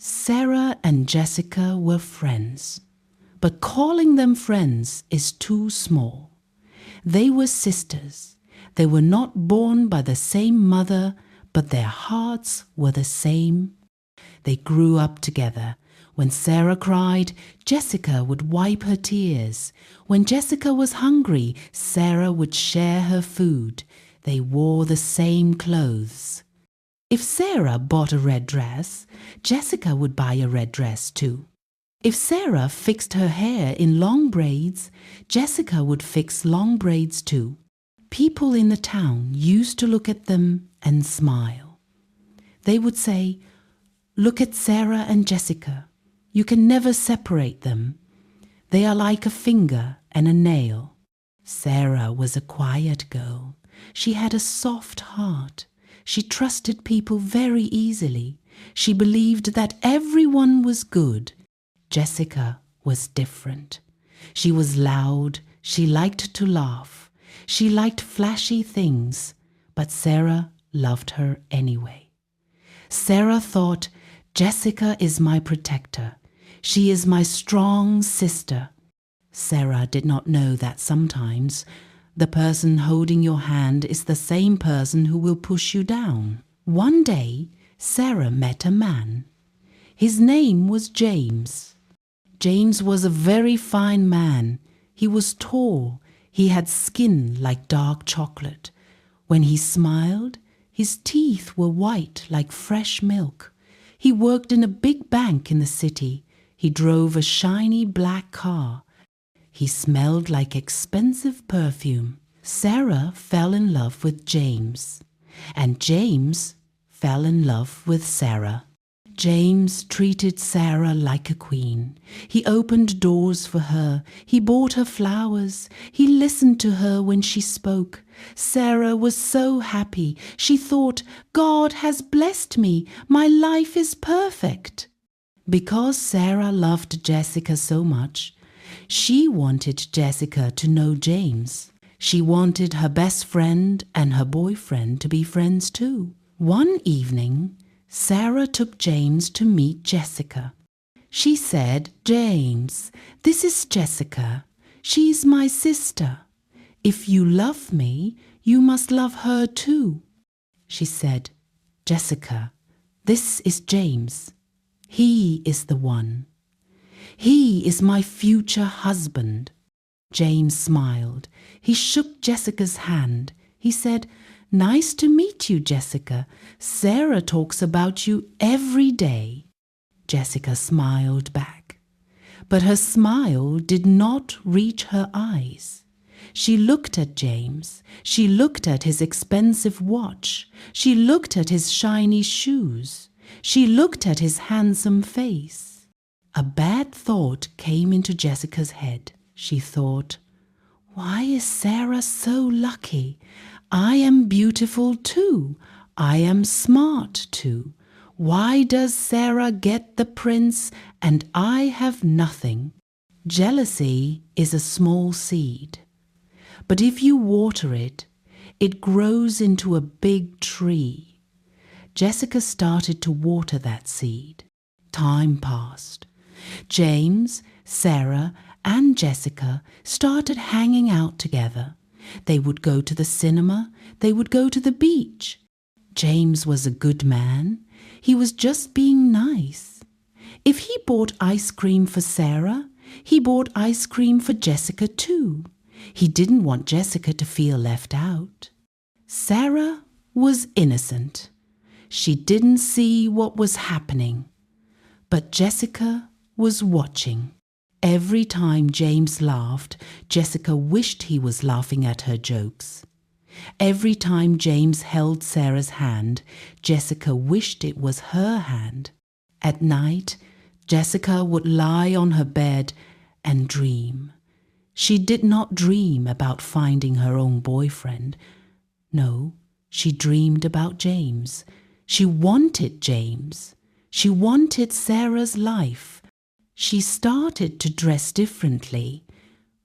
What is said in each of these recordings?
Sarah and Jessica were friends, but calling them friends is too small. They were sisters. They were not born by the same mother, but their hearts were the same. They grew up together. When Sarah cried, Jessica would wipe her tears. When Jessica was hungry, Sarah would share her food. They wore the same clothes. If Sarah bought a red dress, Jessica would buy a red dress too. If Sarah fixed her hair in long braids, Jessica would fix long braids too. People in the town used to look at them and smile. They would say, "Look at Sarah and Jessica. You can never separate them. They are like a finger and a nail." Sarah was a quiet girl. She had a soft heart. She trusted people very easily. She believed that everyone was good. Jessica was different. She was loud. She liked to laugh. She liked flashy things, but Sarah loved her anyway. Sarah thought, "Jessica is my protector. She is my strong sister." Sarah did not know that sometimes the person holding your hand is the same person who will push you down. One day, Sarah met a man. His name was James. James was a very fine man. He was tall. He had skin like dark chocolate. When he smiled, his teeth were white like fresh milk. He worked in a big bank in the city. He drove a shiny black car. He smelled like expensive perfume. Sarah fell in love with James, and James fell in love with Sarah. James treated Sarah like a queen. He opened doors for her. He bought her flowers. He listened to her when she spoke. Sarah was so happy. She thought, "God has blessed me. My life is perfect." Because Sarah loved Jessica so much, she wanted Jessica to know James. She wanted her best friend and her boyfriend to be friends too. One evening, Sarah took James to meet Jessica. She said, "James, this is Jessica. She's my sister. If you love me, you must love her too." She said, "Jessica, this is James. He is the one. He is my future husband." James smiled. He shook Jessica's hand. He said, "Nice to meet you, Jessica. Sarah talks about you every day." Jessica smiled back, but her smile did not reach her eyes. She looked at James. She looked at his expensive watch. She looked at his shiny shoes. She looked at his handsome face. A bad thought came into Jessica's head. She thought, "Why is Sarah so lucky? I am beautiful too. I am smart too. Why does Sarah get the prince and I have nothing?" Jealousy is a small seed, but if you water it, it grows into a big tree. Jessica started to water that seed. Time passed. James, Sarah, and Jessica started hanging out together. They would go to the cinema. They would go to the beach. James was a good man. He was just being nice. If he bought ice cream for Sarah, he bought ice cream for Jessica too. He didn't want Jessica to feel left out. Sarah was innocent. She didn't see what was happening, but Jessica was watching. Every time James laughed, Jessica wished he was laughing at her jokes. Every time James held Sarah's hand, Jessica wished it was her hand. At night, Jessica would lie on her bed and dream. She did not dream about finding her own boyfriend. No, she dreamed about James. She wanted James. She wanted Sarah's life. She started to dress differently.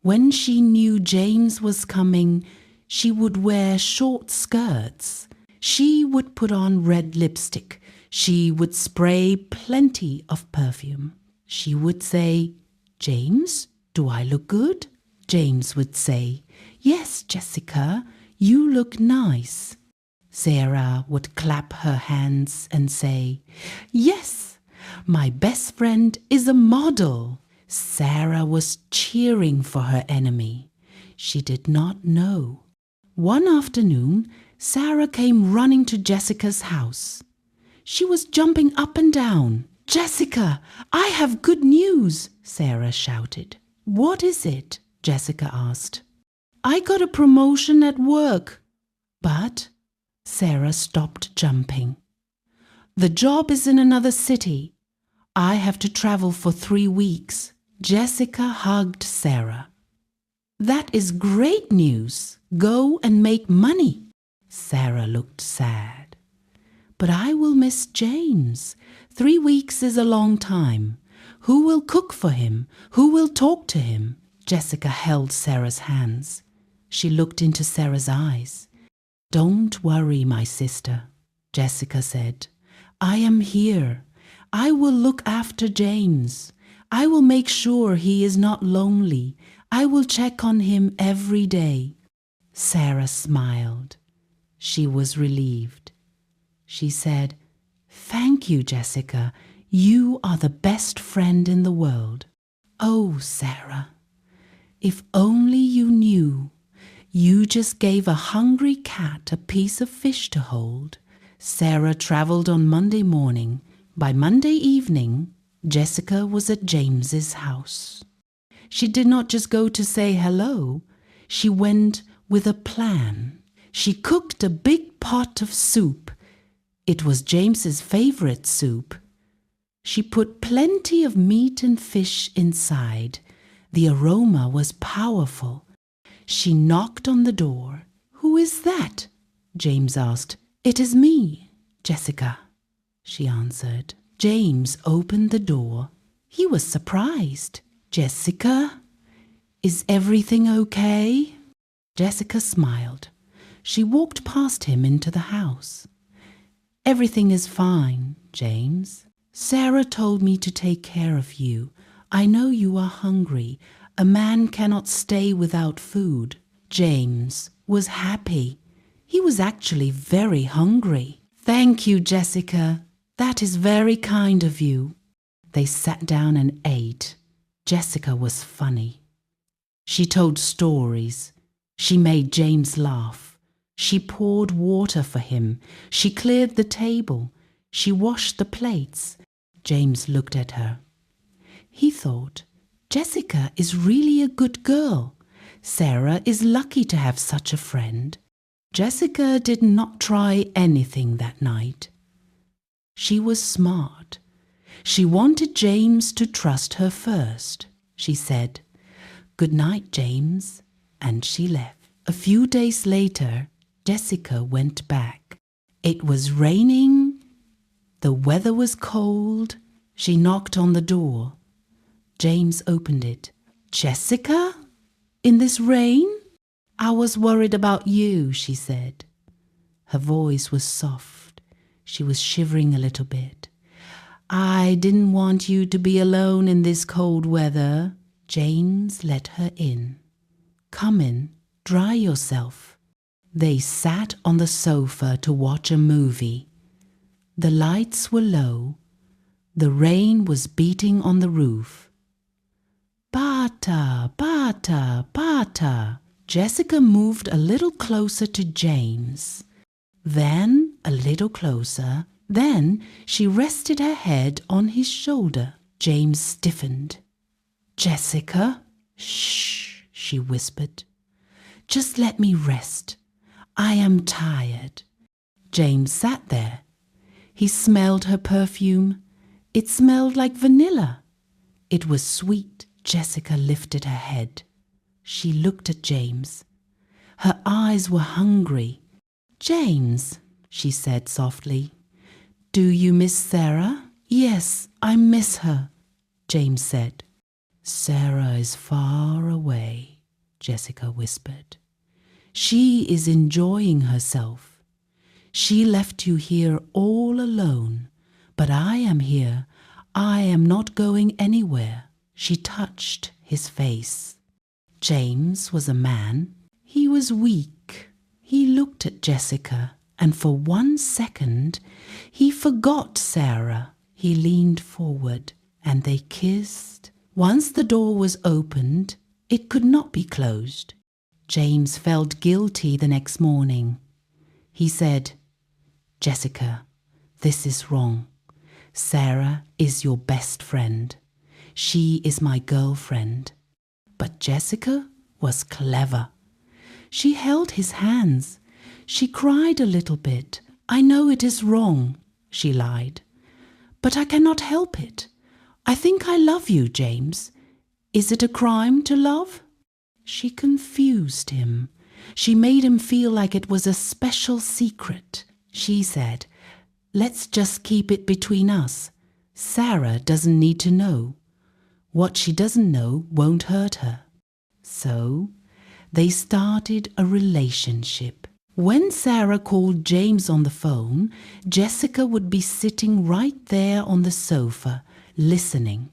When she knew James was coming, she would wear short skirts. She would put on red lipstick. She would spray plenty of perfume. She would say, "James, do I look good?" James would say, "Yes, Jessica, you look nice." Sarah would clap her hands and say, "Yes, my best friend is a model." Sarah was cheering for her enemy. She did not know. One afternoon, Sarah came running to Jessica's house. She was jumping up and down. "Jessica, I have good news," Sarah shouted. "What is it?" Jessica asked. "I got a promotion at work." But Sarah stopped jumping. "The job is in another city. I have to travel for 3 weeks." Jessica hugged Sarah. "That is great news. Go and make money." Sarah looked sad. "But I will miss James. 3 weeks is a long time. Who will cook for him? Who will talk to him?" Jessica held Sarah's hands. She looked into Sarah's eyes. "Don't worry, my sister," Jessica said. "I am here. I will look after James. I will make sure he is not lonely. I will check on him every day." Sarah smiled. She was relieved. She said, "Thank you, Jessica. You are the best friend in the world." "Oh, Sarah, if only you knew. You just gave a hungry cat a piece of fish to hold." Sarah traveled on Monday morning. By Monday evening, Jessica was at James's house. She did not just go to say hello. She went with a plan. She cooked a big pot of soup. It was James's favorite soup. She put plenty of meat and fish inside. The aroma was powerful. She knocked on the door. "Who is that?" James asked. "It is me, Jessica," she answered. James opened the door. He was surprised. "Jessica, is everything okay?" Jessica smiled. She walked past him into the house. "Everything is fine, James. Sarah told me to take care of you. I know you are hungry. A man cannot stay without food." James was happy. He was actually very hungry. "Thank you, Jessica. That is very kind of you." They sat down and ate. Jessica was funny. She told stories. She made James laugh. She poured water for him. She cleared the table. She washed the plates. James looked at her. He thought, "Jessica is really a good girl. Sarah is lucky to have such a friend." Jessica did not try anything that night. She was smart. She wanted James to trust her first. She said, "Good night, James," and she left. A few days later, Jessica went back. It was raining. The weather was cold. She knocked on the door. James opened it. "Jessica? In this rain?" "I was worried about you," she said. Her voice was soft. She was shivering a little bit. "I didn't want you to be alone in this cold weather." James let her in. "Come in, dry yourself." They sat on the sofa to watch a movie. The lights were low. The rain was beating on the roof. "Bata, bata, bata." Jessica moved a little closer to James. Then a little closer. Then she rested her head on his shoulder. James stiffened. "Jessica, shh," she whispered. "Just let me rest. I am tired." James sat there. He smelled her perfume. It smelled like vanilla. It was sweet. Jessica lifted her head. She looked at James. Her eyes were hungry. "James," she said softly, "do you miss Sarah?" "Yes, I miss her," James said. "Sarah is far away," Jessica whispered. "She is enjoying herself. She left you here all alone. But I am here. I am not going anywhere. She touched his face. James was a man. He was weak. He looked at Jessica, and for 1 second he forgot Sarah. He leaned forward, and they kissed. Once the door was opened, it could not be closed. James felt guilty the next morning. He said, "Jessica, this is wrong. Sarah is your best friend. She is my girlfriend." But Jessica was clever. She held his hands. She cried a little bit. "I know it is wrong," she lied. "But I cannot help it. I think I love you, James. Is it a crime to love?" She confused him. She made him feel like it was a special secret. She said, "Let's just keep it between us. Sarah doesn't need to know. What she doesn't know won't hurt her." So they started a relationship. When Sarah called James on the phone, Jessica would be sitting right there on the sofa, listening.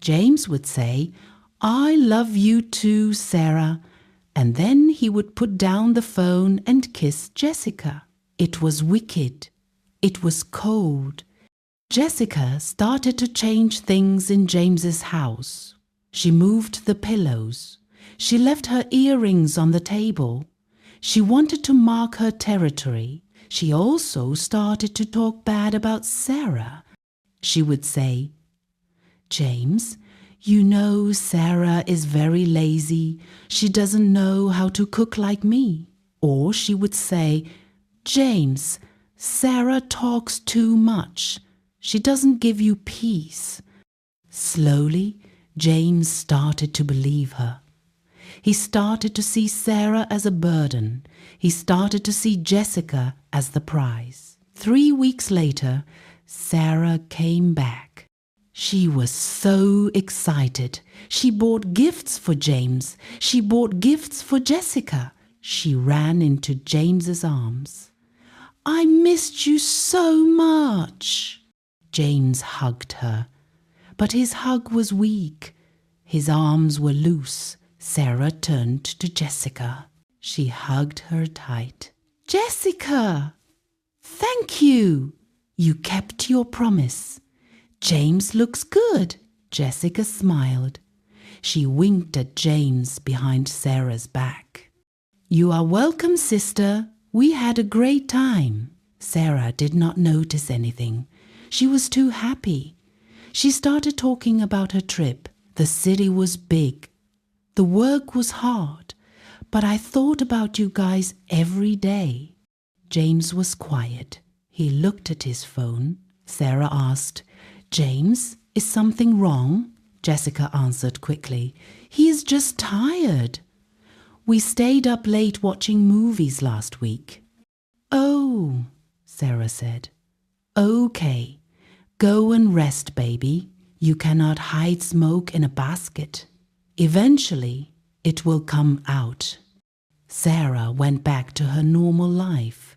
James would say, "I love you too, Sarah," and then he would put down the phone and kiss Jessica. It was wicked. It was cold. Jessica started to change things in James's house. She moved the pillows. She left her earrings on the table. She wanted to mark her territory. She also started to talk bad about Sarah. She would say, "James, you know Sarah is very lazy. She doesn't know how to cook like me." Or she would say, "James, Sarah talks too much. She doesn't give you peace." Slowly, James started to believe her. He started to see Sarah as a burden. He started to see Jessica as the prize. 3 weeks later, Sarah came back. She was so excited. She bought gifts for James. She bought gifts for Jessica. She ran into James's arms. "I missed you so much." James hugged her, but his hug was weak. His arms were loose. Sarah turned to Jessica. She hugged her tight. "Jessica, thank you. You kept your promise. James looks good." Jessica smiled. She winked at James behind Sarah's back. "You are welcome, sister. We had a great time." Sarah did not notice anything. She was too happy. She started talking about her trip. The city was big. The work was hard. But I thought about you guys every day. James was quiet. He looked at his phone. Sarah asked, "James, is something wrong?" Jessica answered quickly, "He is just tired. We stayed up late watching movies last week." "Oh," Sarah said. "Okay, go and rest, baby. You cannot hide smoke in a basket. Eventually, it will come out." Sarah went back to her normal life.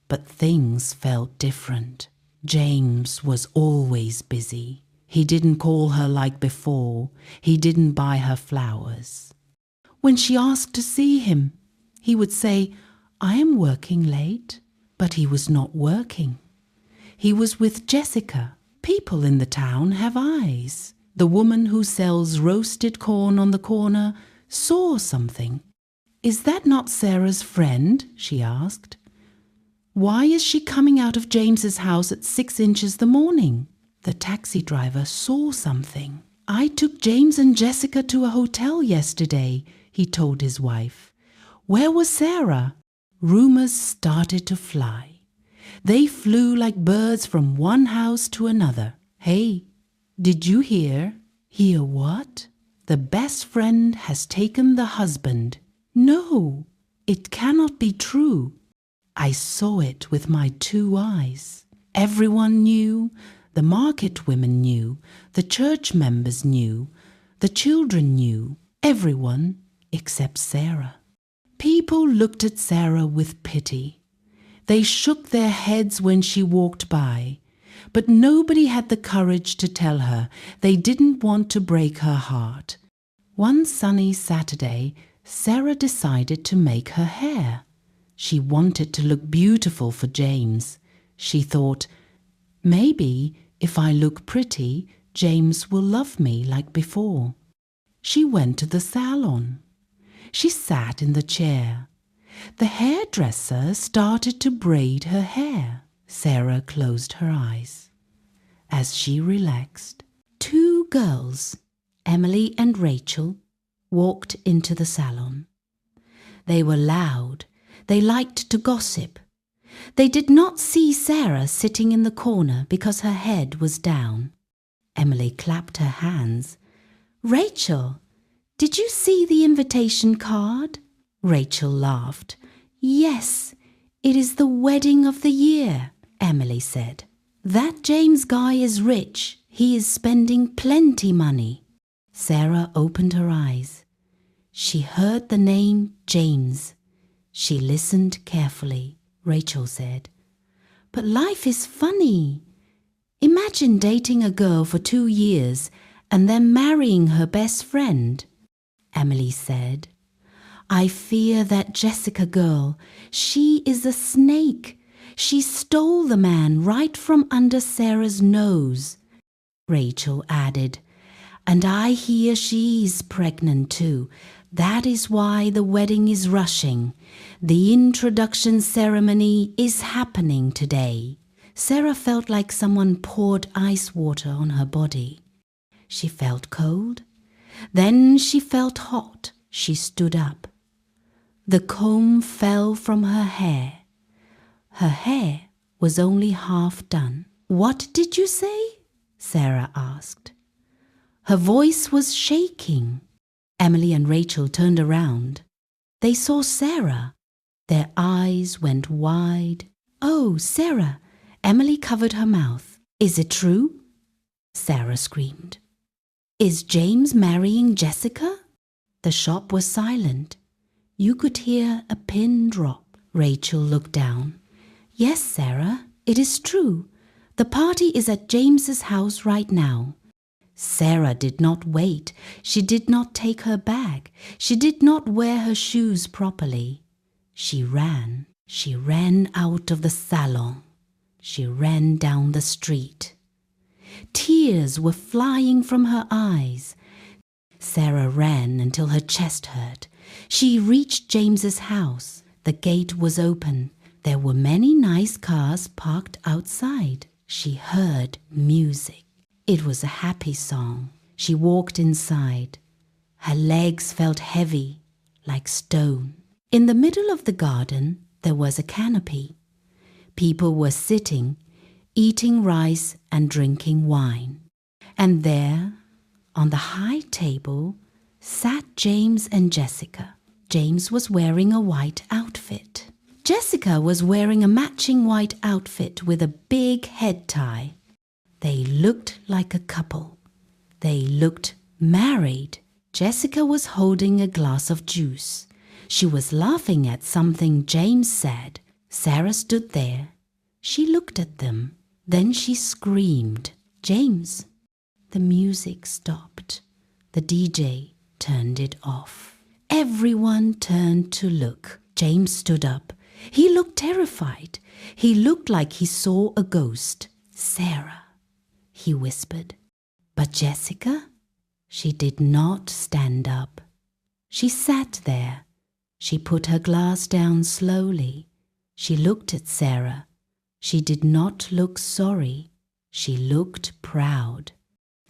But things felt different. James was always busy. He didn't call her like before. He didn't buy her flowers. When she asked to see him, he would say, "I am working late." But he was not working. He was with Jessica. People in the town have eyes. The woman who sells roasted corn on the corner saw something. "Is that not Sarah's friend?" she asked. "Why is she coming out of James's house at 6 inches the morning?" The taxi driver saw something. "I took James and Jessica to a hotel yesterday," he told his wife. "Where was Sarah?" Rumors started to fly. They flew like birds from one house to another. "Hey, did you hear?" "Hear what?" "The best friend has taken the husband." "No, it cannot be true." "I saw it with my 2 eyes. Everyone knew. The market women knew. The church members knew. The children knew. Everyone except Sarah." People looked at Sarah with pity. They shook their heads when she walked by. but nobody had the courage to tell her. They didn't want to break her heart. One sunny Saturday, Sarah decided to make her hair. She wanted to look beautiful for James. She thought, maybe if I look pretty, James will love me like before. She went to the salon. She sat in the chair. The hairdresser started to braid her hair. Sarah closed her eyes. As she relaxed, two girls, Emily and Rachel, walked into the salon. They were loud. They liked to gossip. They did not see Sarah sitting in the corner because her head was down. Emily clapped her hands. "Rachel, did you see the invitation card?" Rachel laughed. "Yes, it is the wedding of the year," Emily said. "That James guy is rich. He is spending plenty money." Sarah opened her eyes. She heard the name James. She listened carefully. Rachel said, "But life is funny. Imagine dating a girl for 2 years and then marrying her best friend." Emily said, "I fear that Jessica girl. She is a snake. She stole the man right from under Sarah's nose." Rachel added, "And I hear she is pregnant too. That is why the wedding is rushing. The introduction ceremony is happening today." Sarah felt like someone poured ice water on her body. She felt cold. Then she felt hot. She stood up. The comb fell from her hair. Her hair was only half done. "What did you say?" Sarah asked. Her voice was shaking. Emily and Rachel turned around. They saw Sarah. Their eyes went wide. "Oh, Sarah!" Emily covered her mouth. "Is it true?" Sarah screamed. "Is James marrying Jessica?" The shop was silent. You could hear a pin drop. Rachel looked down. "Yes, Sarah, it is true. The party is at James's house right now." Sarah did not wait. She did not take her bag. She did not wear her shoes properly. She ran. She ran out of the salon. She ran down the street. Tears were flying from her eyes. Sarah ran until her chest hurt. She reached James's house. The gate was open. There were many nice cars parked outside. She heard music. It was a happy song. She walked inside. Her legs felt heavy, like stone. In the middle of the garden, there was a canopy. People were sitting, eating rice and drinking wine. And there, on the high table, sat James and Jessica. James was wearing a white outfit. Jessica was wearing a matching white outfit with a big head tie. They looked like a couple. They looked married. Jessica was holding a glass of juice. She was laughing at something James said. Sarah stood there. She looked at them. Then she screamed, "James!" The music stopped. The DJ turned it off. Everyone turned to look. James stood up. He looked terrified. He looked like he saw a ghost. "Sarah," he whispered. But Jessica, she did not stand up. She sat there. She put her glass down slowly. She looked at Sarah. She did not look sorry. She looked proud.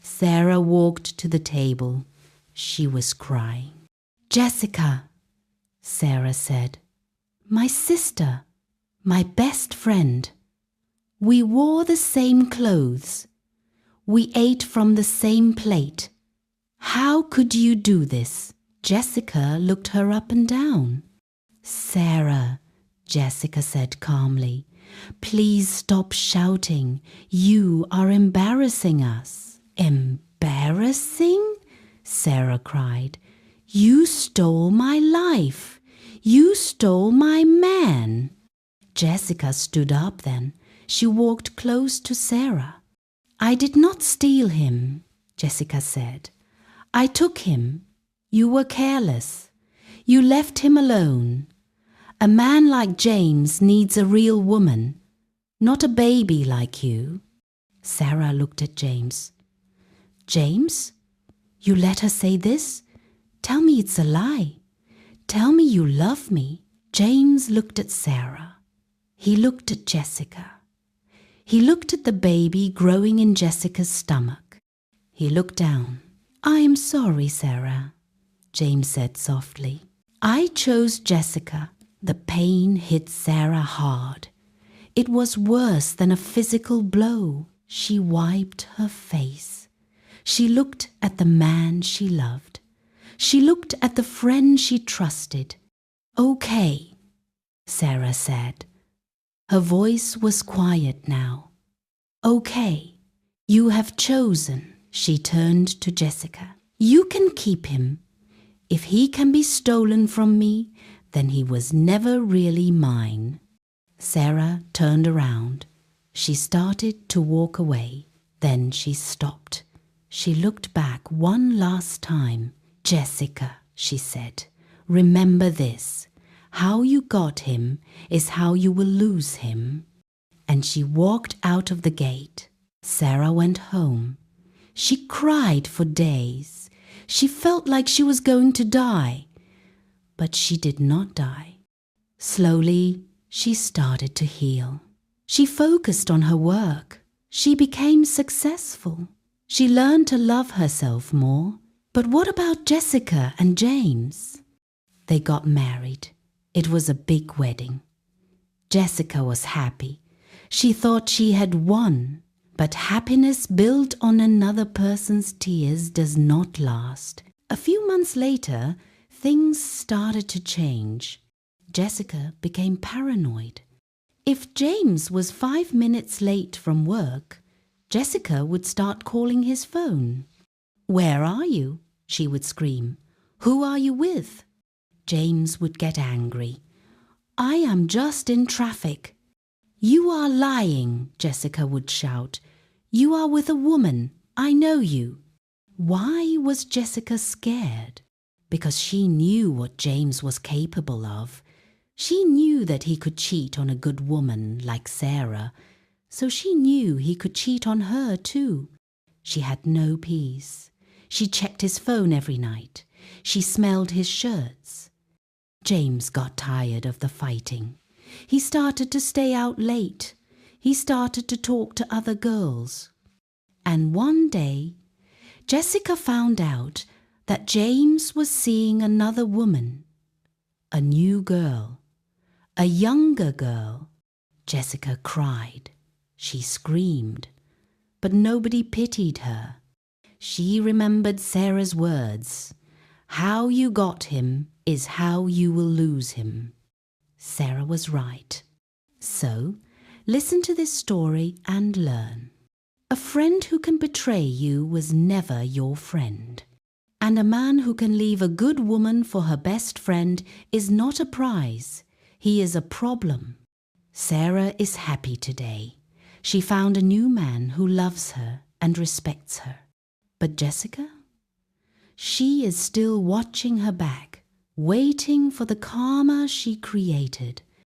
Sarah walked to the table. She was crying. "Jessica," Sarah said, "my sister, my best friend. We wore the same clothes. We ate from the same plate. How could you do this?" Jessica looked her up and down. "Sarah," Jessica said calmly, "please stop shouting. You are embarrassing us." "Embarrassing?" Sarah cried. "You stole my life. You stole my man." Jessica stood up then. She walked close to Sarah. "I did not steal him," Jessica said. "I took him. You were careless. You left him alone. A man like James needs a real woman, not a baby like you." Sarah looked at James. "James, you let her say this? Tell me it's a lie. Tell me you love me." James looked at Sarah. He looked at Jessica. He looked at the baby growing in Jessica's stomach. He looked down. "I am sorry, Sarah," James said softly. "I chose Jessica." The pain hit Sarah hard. It was worse than a physical blow. She wiped her face. She looked at the man she loved. She looked at the friend she trusted. "Okay," Sarah said. Her voice was quiet now. "Okay, you have chosen." She turned to Jessica. "You can keep him. If he can be stolen from me, then he was never really mine." Sarah turned around. She started to walk away. Then she stopped. She looked back one last time. "Jessica," she said, "remember this. How you got him is how you will lose him." And she walked out of the gate. Sarah went home. She cried for days. She felt like she was going to die. But she did not die. Slowly, she started to heal. She focused on her work. She became successful. She learned to love herself more. But what about Jessica and James? They got married. It was a big wedding. Jessica was happy. She thought she had won. But happiness built on another person's tears does not last. A few months later, things started to change. Jessica became paranoid. If James was 5 minutes late from work, Jessica would start calling his phone. "Where are you?" she would scream. "Who are you with?" James would get angry. "I am just in traffic." "You are lying," Jessica would shout. "You are with a woman. I know you." Why was Jessica scared? Because she knew what James was capable of. She knew that he could cheat on a good woman like Sarah, so she knew he could cheat on her too. She had no peace. She checked his phone every night. She smelled his shirts. James got tired of the fighting. He started to stay out late. He started to talk to other girls. And one day, Jessica found out that James was seeing another woman, a new girl, a younger girl. Jessica cried. She screamed. But nobody pitied her. She remembered Sarah's words. "How you got him is how you will lose him." Sarah was right. So, listen to this story and learn. A friend who can betray you was never your friend. And a man who can leave a good woman for her best friend is not a prize. He is a problem. Sarah is happy today. She found a new man who loves her and respects her. But Jessica? She is still watching her back, waiting for the karma she created.